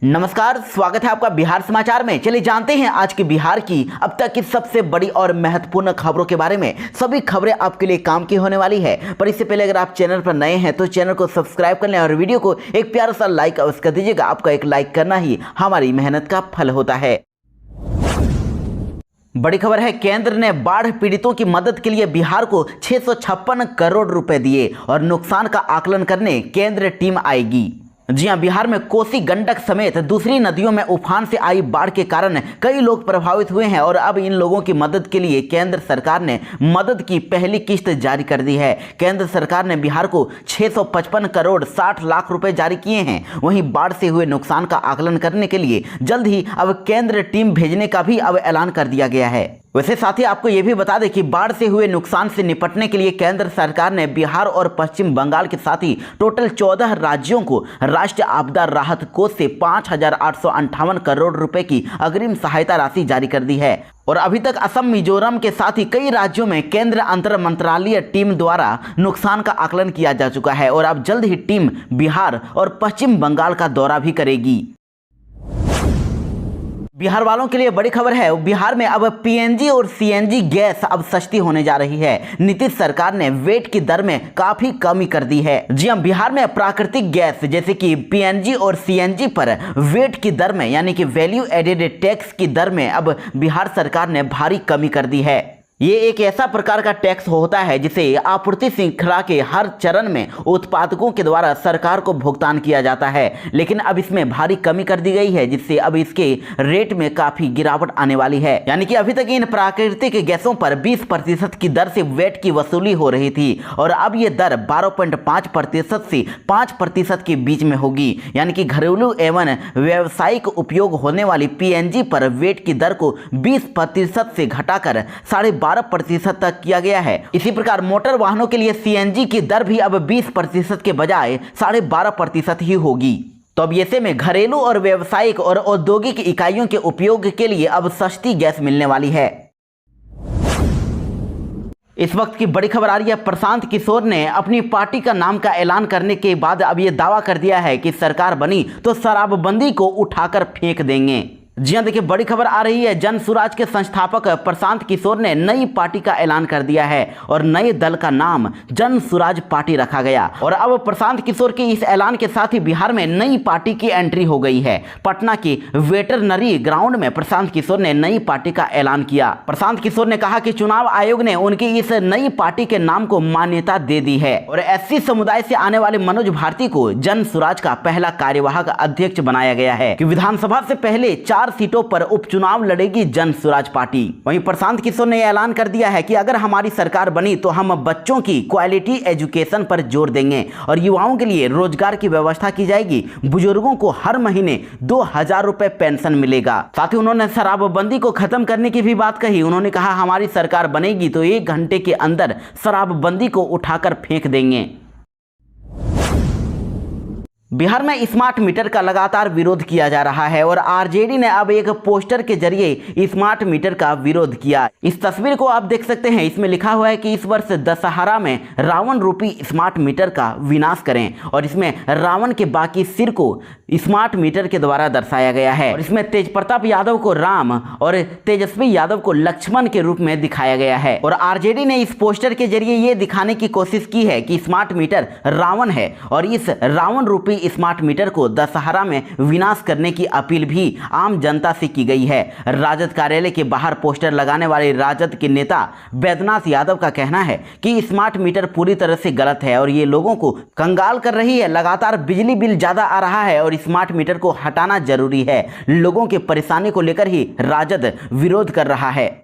नमस्कार, स्वागत है आपका बिहार समाचार में। चलिए जानते हैं आज की बिहार की अब तक की सबसे बड़ी और महत्वपूर्ण खबरों के बारे में। सभी खबरें आपके लिए काम की होने वाली है, पर इससे पहले अगर आप चैनल पर नए हैं तो चैनल को सब्सक्राइब कर लें और वीडियो को एक प्यारा सा लाइक अवश्य कर दीजिएगा। आपका एक लाइक करना ही हमारी मेहनत का फल होता है। बड़ी खबर है, केंद्र ने बाढ़ पीड़ितों की मदद के लिए बिहार को 656 करोड़ रुपए दिए और नुकसान का आकलन करने केंद्र टीम आएगी। जी हां, बिहार में कोसी, गंडक समेत दूसरी नदियों में उफान से आई बाढ़ के कारण कई लोग प्रभावित हुए हैं और अब इन लोगों की मदद के लिए केंद्र सरकार ने मदद की पहली किस्त जारी कर दी है। केंद्र सरकार ने बिहार को 655 करोड़ 60 लाख रुपए जारी किए हैं। वहीं बाढ़ से हुए नुकसान का आकलन करने के लिए जल्द ही अब केंद्र टीम भेजने का भी अब ऐलान कर दिया गया है। वैसे साथ ही आपको यह भी बता दें कि बाढ़ से हुए नुकसान से निपटने के लिए केंद्र सरकार ने बिहार और पश्चिम बंगाल के साथ ही टोटल 14 राज्यों को राष्ट्रीय आपदा राहत कोष से 5,858 करोड़ रुपए की अग्रिम सहायता राशि जारी कर दी है। और अभी तक असम, मिजोरम के साथ ही कई राज्यों में केंद्र अंतर मंत्रालय टीम द्वारा नुकसान का आकलन किया जा चुका है और अब जल्द ही टीम बिहार और पश्चिम बंगाल का दौरा भी करेगी। बिहार वालों के लिए बड़ी खबर है, बिहार में अब पीएनजी और सीएनजी गैस अब सस्ती होने जा रही है। नीतीश सरकार ने वेट की दर में काफी कमी कर दी है। जी हां, बिहार में प्राकृतिक गैस जैसे कि पीएनजी और सीएनजी पर वेट की दर में यानी कि वैल्यू एडेड टैक्स की दर में अब बिहार सरकार ने भारी कमी कर दी है। ये एक ऐसा प्रकार का टैक्स होता है जिसे आपूर्ति श्रृंखला के हर चरण में उत्पादकों के द्वारा सरकार को भुगतान किया जाता है, लेकिन अब इसमें भारी कमी कर दी गई है जिससे अब इसके रेट में काफी गिरावट आने वाली है। यानी कि अभी तक इन प्राकृतिक गैसों पर 20% की दर से वेट की वसूली हो रही थी और अब ये दर 12.5% से 5% के बीच में होगी। यानी कि घरेलू एवं व्यावसायिक उपयोग होने वाली पीएनजी पर वेट की दर को 20% से घटाकर 12.5% तक किया गया है। इसी प्रकार मोटर वाहनों के लिए सीएनजी की दर भी अब 20% के बजाय 12.5% ही होगी। तो अब ऐसे में घरेलू और व्यावसायिक और औद्योगिक इकाइयों के उपयोग के लिए अब सस्ती गैस मिलने वाली है। इस वक्त की बड़ी खबर आ रही है, प्रशांत किशोर ने अपनी पार्टी का नाम का ऐलान करने के बाद अब ये दावा कर दिया है कि सरकार बनी तो शराबबंदी को उठाकर फेंक देंगे। जी हां, देखिए बड़ी खबर आ रही है, जन सुराज के संस्थापक प्रशांत किशोर ने नई पार्टी का ऐलान कर दिया है और नए दल का नाम जन सुराज पार्टी रखा गया। और अब प्रशांत किशोर के इस ऐलान के साथ ही बिहार में नई पार्टी की एंट्री हो गई है। पटना की वेटरनरी ग्राउंड में प्रशांत किशोर ने नई पार्टी का ऐलान किया। प्रशांत किशोर ने कहा कि चुनाव आयोग ने उनकी इस नई पार्टी के नाम को मान्यता दे दी है और एससी समुदाय से आने वाले मनोज भारती को जन सुराज का पहला कार्यवाहक अध्यक्ष बनाया गया है कि विधानसभा से पहले 4 सीटों पर उपचुनाव लड़ेगी जन सुराज पार्टी। वहीं प्रशांत किशोर ने ऐलान कर दिया है कि अगर हमारी सरकार बनी तो हम बच्चों की क्वालिटी एजुकेशन पर जोर देंगे और युवाओं के लिए रोजगार की व्यवस्था की जाएगी। बुजुर्गों को हर महीने 2,000 रुपए पेंशन मिलेगा। साथ ही उन्होंने शराबबंदी को खत्म करने की भी बात कही। उन्होंने कहा हमारी सरकार बनेगी तो 1 घंटे के अंदर शराबबंदी को उठाकर फेंक देंगे। बिहार में स्मार्ट मीटर का लगातार विरोध किया जा रहा है और आरजेडी ने अब एक पोस्टर के जरिए स्मार्ट मीटर का विरोध किया। इस तस्वीर को आप देख सकते हैं, इसमें लिखा हुआ है कि इस वर्ष दशहरा में रावण रूपी स्मार्ट मीटर का विनाश करें और इसमें रावण के बाकी सिर को स्मार्ट मीटर के द्वारा दर्शाया गया है और इसमें तेज प्रताप यादव को राम और तेजस्वी यादव को लक्ष्मण के रूप में दिखाया गया है। और आरजेडी ने इस पोस्टर के जरिए ये दिखाने की कोशिश की है कि स्मार्ट मीटर रावण है और इस रावण रूपी स्मार्ट मीटर को दशहरा में विनाश करने की अपील भी आम जनता से की गई है। राजद कार्यालय के बाहर पोस्टर लगाने वाले राजद के नेता बैद्यनाथ यादव का कहना है कि स्मार्ट मीटर पूरी तरह से गलत है और ये लोगों को कंगाल कर रही है। लगातार बिजली बिल ज्यादा आ रहा है और स्मार्ट मीटर को हटाना जरूरी है। लोगों की परेशानी को लेकर ही राजद विरोध कर रहा है।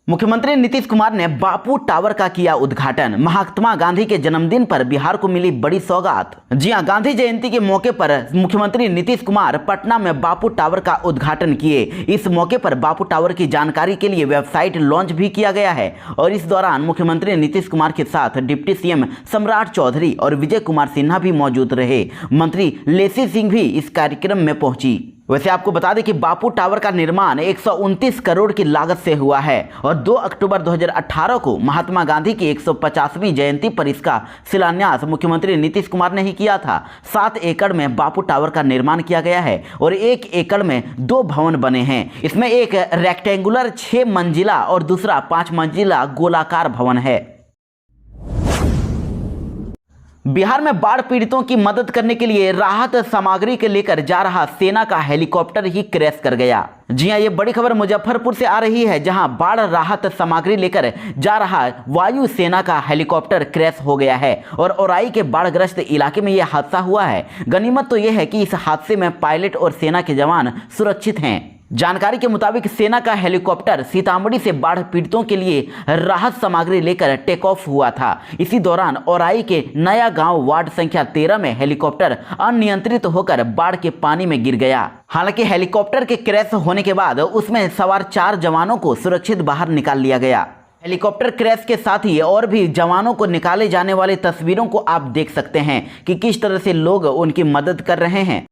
मुख्यमंत्री नीतीश कुमार ने बापू टावर का किया उद्घाटन। महात्मा गांधी के जन्मदिन पर बिहार को मिली बड़ी सौगात। जी हां, गांधी जयंती के मौके पर मुख्यमंत्री नीतीश कुमार पटना में बापू टावर का उद्घाटन किए। इस मौके पर बापू टावर की जानकारी के लिए वेबसाइट लॉन्च भी किया गया है और इस दौरान मुख्यमंत्री नीतीश कुमार के साथ डिप्टी सीएम सम्राट चौधरी और विजय कुमार सिन्हा भी मौजूद रहे। मंत्री लेसी सिंह भी इस कार्यक्रम में पहुंची। वैसे आपको बता दें कि बापू टावर का निर्माण 129 करोड़ की लागत से हुआ है और 2 अक्टूबर 2018 को महात्मा गांधी की 150वीं जयंती पर इसका शिलान्यास मुख्यमंत्री नीतीश कुमार ने ही किया था। 7 एकड़ में बापू टावर का निर्माण किया गया है और 1 एकड़ में 2 भवन बने हैं। इसमें एक रेक्टेंगुलर 6 मंजिला और दूसरा 5 मंजिला गोलाकार भवन है। बिहार में बाढ़ पीड़ितों की मदद करने के लिए राहत सामग्री के लेकर जा रहा सेना का हेलीकॉप्टर ही क्रैश कर गया। जी हां, ये बड़ी खबर मुजफ्फरपुर से आ रही है, जहां बाढ़ राहत सामग्री लेकर जा रहा वायु सेना का हेलीकॉप्टर क्रैश हो गया है और औराई के बाढ़ग्रस्त इलाके में यह हादसा हुआ है। गनीमत तो यह है कि इस हादसे में पायलट और सेना के जवान सुरक्षित हैं। जानकारी के मुताबिक सेना का हेलीकॉप्टर सीतामढ़ी से बाढ़ पीड़ितों के लिए राहत सामग्री लेकर टेक ऑफ हुआ था। इसी दौरान औराई के नया गांव वार्ड संख्या 13 में हेलीकॉप्टर अनियंत्रित होकर बाढ़ के पानी में गिर गया। हालांकि हेलीकॉप्टर के क्रैश होने के बाद उसमें सवार 4 जवानों को सुरक्षित बाहर निकाल लिया गया। हेलीकॉप्टर क्रैश के साथ ही और भी जवानों को निकाले जाने वाली तस्वीरों को आप देख सकते हैं कि किस तरह से लोग उनकी मदद कर रहे हैं।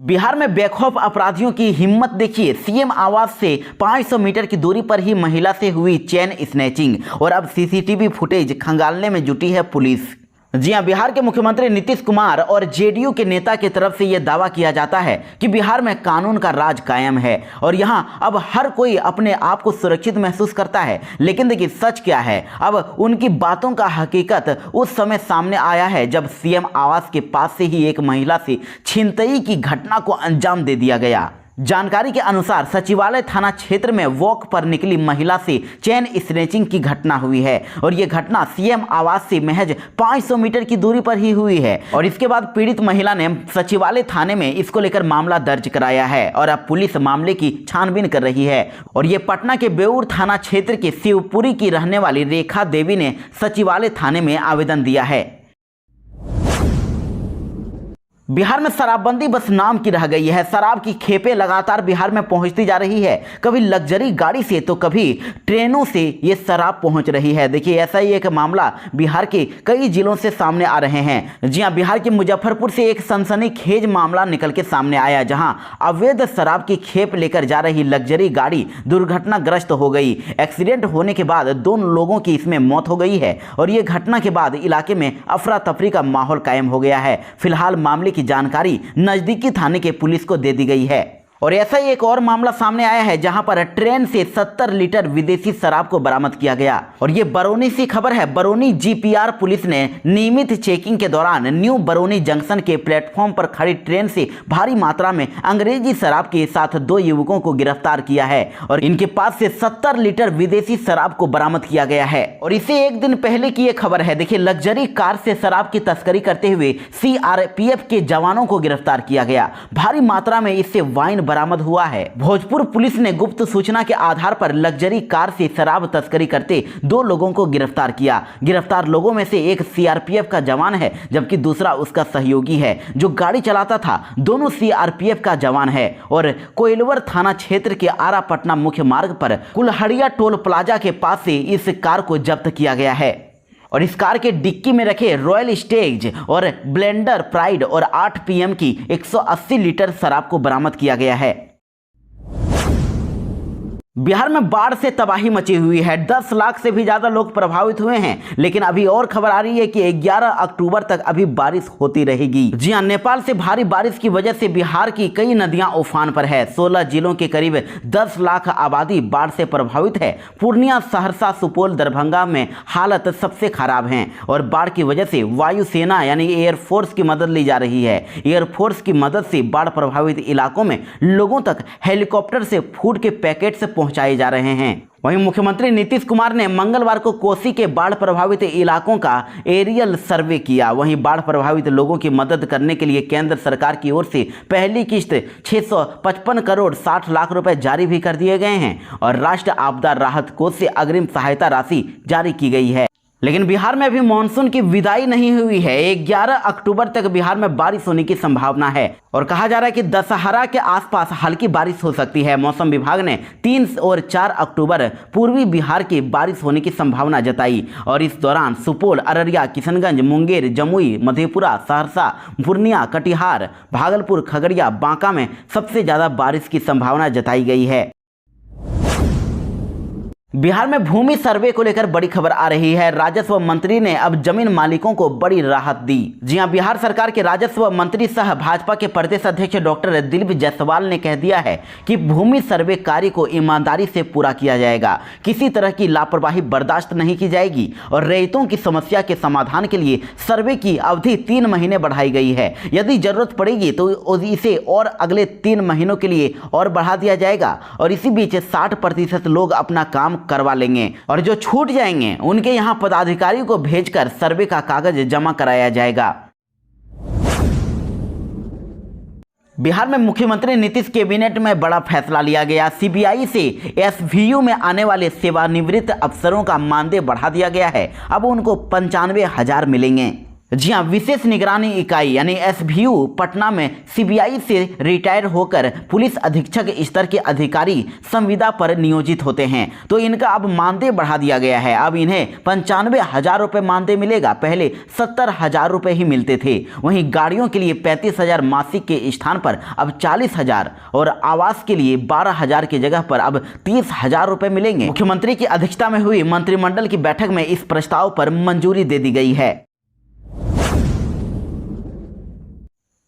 बिहार में बेखौफ अपराधियों की हिम्मत देखिए। सीएम आवास से 500 मीटर की दूरी पर ही महिला से हुई चेन स्नैचिंग और अब सीसीटीवी फुटेज खंगालने में जुटी है पुलिस। जी हां, बिहार के मुख्यमंत्री नीतीश कुमार और जेडीयू के नेता की तरफ से यह दावा किया जाता है कि बिहार में कानून का राज कायम है और यहां अब हर कोई अपने आप को सुरक्षित महसूस करता है। लेकिन देखिए सच क्या है, अब उनकी बातों का हकीकत उस समय सामने आया है जब सीएम आवास के पास से ही एक महिला से छिनतई की घटना को अंजाम दे दिया गया। जानकारी के अनुसार सचिवालय थाना क्षेत्र में वॉक पर निकली महिला से चेन स्नैचिंग की घटना हुई है और यह घटना सीएम आवास से महज 500 मीटर की दूरी पर ही हुई है और इसके बाद पीड़ित महिला ने सचिवालय थाने में इसको लेकर मामला दर्ज कराया है और अब पुलिस मामले की छानबीन कर रही है। और ये पटना के बेऊर थाना क्षेत्र के शिवपुरी की रहने वाली रेखा देवी ने सचिवालय थाने में आवेदन दिया है। बिहार में शराबबंदी बस नाम की रह गई है। शराब की खेपें लगातार बिहार में पहुंचती जा रही है। कभी लग्जरी गाड़ी से तो कभी ट्रेनों से ये शराब पहुंच रही है। देखिए ऐसा ही एक मामला बिहार के कई जिलों से सामने आ रहे हैं। जी हां, बिहार के मुजफ्फरपुर से एक सनसनीखेज मामला निकल के सामने आया, जहां अवैध शराब की खेप लेकर जा रही लग्जरी गाड़ी दुर्घटनाग्रस्त हो गई। एक्सीडेंट होने के बाद 2 लोगों की इसमें मौत हो गई है और ये घटना के बाद इलाके में अफरा तफरी का माहौल कायम हो गया है। फिलहाल मामले की जानकारी नजदीकी थाने के पुलिस को दे दी गई है। और ऐसा ही एक और मामला सामने आया है, जहां पर ट्रेन से 70 लीटर विदेशी शराब को बरामद किया गया और ये बरौनी से खबर है। बरौनी जीपीआर पुलिस ने नियमित चेकिंग के दौरान न्यू बरौनी जंक्शन के प्लेटफॉर्म पर खड़ी ट्रेन से भारी मात्रा में अंग्रेजी शराब के साथ 2 युवकों को गिरफ्तार किया है और इनके पास से 70 लीटर विदेशी शराब को बरामद किया गया है। और इसे एक दिन पहले की यह खबर है। देखिए लग्जरी कार से शराब की तस्करी करते हुए सीआरपीएफ के जवानों को गिरफ्तार किया गया। भारी मात्रा में इससे वाइन बरामद हुआ है। भोजपुर पुलिस ने गुप्त सूचना के आधार पर लग्जरी कार से शराब तस्करी करते 2 लोगों को गिरफ्तार किया। गिरफ्तार लोगों में से एक सीआरपीएफ का जवान है, जबकि दूसरा उसका सहयोगी है जो गाड़ी चलाता था। दोनों सीआरपीएफ का जवान है और कोइलवर थाना क्षेत्र के आरा पटना मुख्य मार्ग पर कुल्हड़िया टोल प्लाजा के पास से इस कार को जब्त किया गया है और इस कार के डिक्की में रखे रॉयल स्टेज और ब्लेंडर प्राइड और 8 पीएम की 180 लीटर शराब को बरामद किया गया है। बिहार में बाढ़ से तबाही मची हुई है। 10 लाख से भी ज्यादा लोग प्रभावित हुए हैं। लेकिन अभी और खबर आ रही है कि 11 अक्टूबर तक अभी बारिश होती रहेगी। जी हां, नेपाल से भारी बारिश की वजह से बिहार की कई नदियां उफान पर है। 16 जिलों के करीब 10 लाख आबादी बाढ़ से प्रभावित है। पूर्णिया, सहरसा, सुपौल, दरभंगा में हालत सबसे खराब है और बाढ़ की वजह से वायुसेना यानी एयरफोर्स की मदद ली जा रही है। एयरफोर्स की मदद से बाढ़ प्रभावित इलाकों में लोगों तक हेलीकॉप्टर से फूड के पैकेट से पहुंचाए जा रहे हैं। वहीं मुख्यमंत्री नीतीश कुमार ने मंगलवार को कोसी के बाढ़ प्रभावित इलाकों का एरियल सर्वे किया। वहीं बाढ़ प्रभावित लोगों की मदद करने के लिए केंद्र सरकार की ओर से पहली किश्त 655 करोड़ 60 लाख रुपए जारी भी कर दिए गए हैं और राष्ट्रीय आपदा राहत कोष से अग्रिम सहायता राशि जारी की गई है। लेकिन बिहार में अभी मानसून की विदाई नहीं हुई है। 11 अक्टूबर तक बिहार में बारिश होने की संभावना है और कहा जा रहा है कि दशहरा के आसपास हल्की बारिश हो सकती है। मौसम विभाग ने 3 और 4 अक्टूबर पूर्वी बिहार की बारिश होने की संभावना जताई और इस दौरान सुपौल, अररिया, किशनगंज, मुंगेर, जमुई, मधेपुरा, सहरसा, पूर्णिया, कटिहार, भागलपुर, खगड़िया, बांका में सबसे ज्यादा बारिश की संभावना जताई गई है। बिहार में भूमि सर्वे को लेकर बड़ी खबर आ रही है। राजस्व मंत्री ने अब जमीन मालिकों को बड़ी राहत दी। जी हां, बिहार सरकार के राजस्व मंत्री सह भाजपा के प्रदेश अध्यक्ष डॉक्टर दिलीप जायसवाल ने कह दिया है कि भूमि सर्वे कार्य को ईमानदारी से पूरा किया जाएगा। किसी तरह की लापरवाही बर्दाश्त नहीं की जाएगी और रैयतों की समस्या के समाधान के लिए सर्वे की अवधि 3 महीने बढ़ाई गई है। यदि जरूरत पड़ेगी तो इसे और अगले 3 महीनों के लिए और बढ़ा दिया जाएगा और इसी बीच 60% लोग अपना काम करवा लेंगे और जो छूट जाएंगे उनके यहां पदाधिकारियों को भेजकर सर्वे का कागज जमा कराया जाएगा। बिहार में मुख्यमंत्री नीतीश कैबिनेट में बड़ा फैसला लिया गया। सीबीआई से एसवीयू में आने वाले सेवानिवृत्त अफसरों का मानदेय बढ़ा दिया गया है। अब उनको 95,000 मिलेंगे। जी हां, विशेष निगरानी इकाई यानी एसवीयू पटना में सीबीआई से रिटायर होकर पुलिस अधीक्षक स्तर के अधिकारी संविदा पर नियोजित होते हैं, तो इनका अब मानदेय बढ़ा दिया गया है। अब इन्हें 95,000 रुपये मानदेय मिलेगा। पहले 70,000 रुपये ही मिलते थे। वहीं गाड़ियों के लिए 35,000 मासिक के स्थान पर अब 40,000 और आवास के लिए 12,000 की जगह पर अब 30,000 रुपये मिलेंगे। मुख्यमंत्री की अध्यक्षता में हुई मंत्रिमंडल की बैठक में इस प्रस्ताव पर मंजूरी दे दी गई है।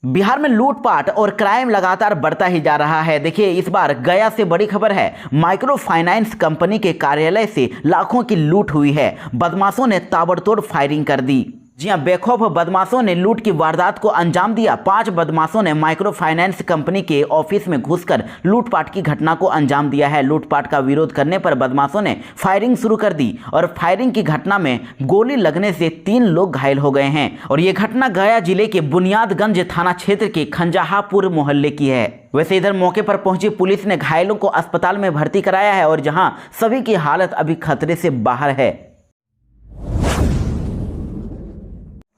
बिहार में लूटपाट और क्राइम लगातार बढ़ता ही जा रहा है। देखिए, इस बार गया से बड़ी खबर है। माइक्रो फाइनेंस कंपनी के कार्यालय से लाखों की लूट हुई है। बदमाशों ने ताबड़तोड़ फायरिंग कर दी। जी हां, बेखौफ बदमाशों ने लूट की वारदात को अंजाम दिया। 5 बदमाशों ने माइक्रो फाइनेंस कंपनी के ऑफिस में घुसकर लूटपाट की घटना को अंजाम दिया है। लूटपाट का विरोध करने पर बदमाशों ने फायरिंग शुरू कर दी और फायरिंग की घटना में गोली लगने से 3 लोग घायल हो गए हैं और ये घटना गया जिले के बुनियादगंज थाना क्षेत्र के खंजाहापुर मोहल्ले की है। वैसे इधर मौके पर पहुंची पुलिस ने घायलों को अस्पताल में भर्ती कराया है और जहां सभी की हालत अभी खतरे से बाहर है।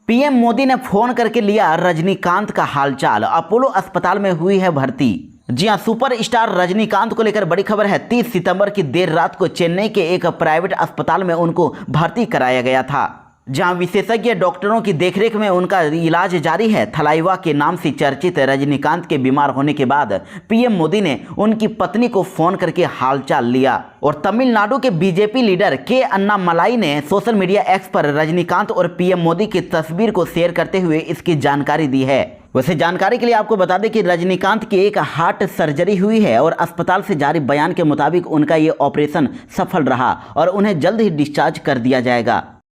पीएम मोदी ने फोन करके लिया रजनीकांत का हालचाल। अपोलो अस्पताल में हुई है भर्ती। जी हां, सुपरस्टार रजनीकांत को लेकर बड़ी खबर है। 30 सितंबर की देर रात को चेन्नई के एक प्राइवेट अस्पताल में उनको भर्ती कराया गया था, जहां विशेषज्ञ डॉक्टरों की देखरेख में उनका इलाज जारी है। थलाइवा के नाम से चर्चित रजनीकांत के बीमार होने के बाद पीएम मोदी ने उनकी पत्नी को फोन करके हालचाल लिया और तमिलनाडु के बीजेपी लीडर के अन्नामलाई ने सोशल मीडिया एक्स पर रजनीकांत और पीएम मोदी की तस्वीर को शेयर करते हुए इसकी जानकारी दी है। वैसे जानकारी के लिए आपको बता दें कि रजनीकांत की एक हार्ट सर्जरी हुई है और अस्पताल से जारी बयान के मुताबिक उनका ये ऑपरेशन सफल रहा और उन्हें जल्द ही डिस्चार्ज कर दिया जाएगा।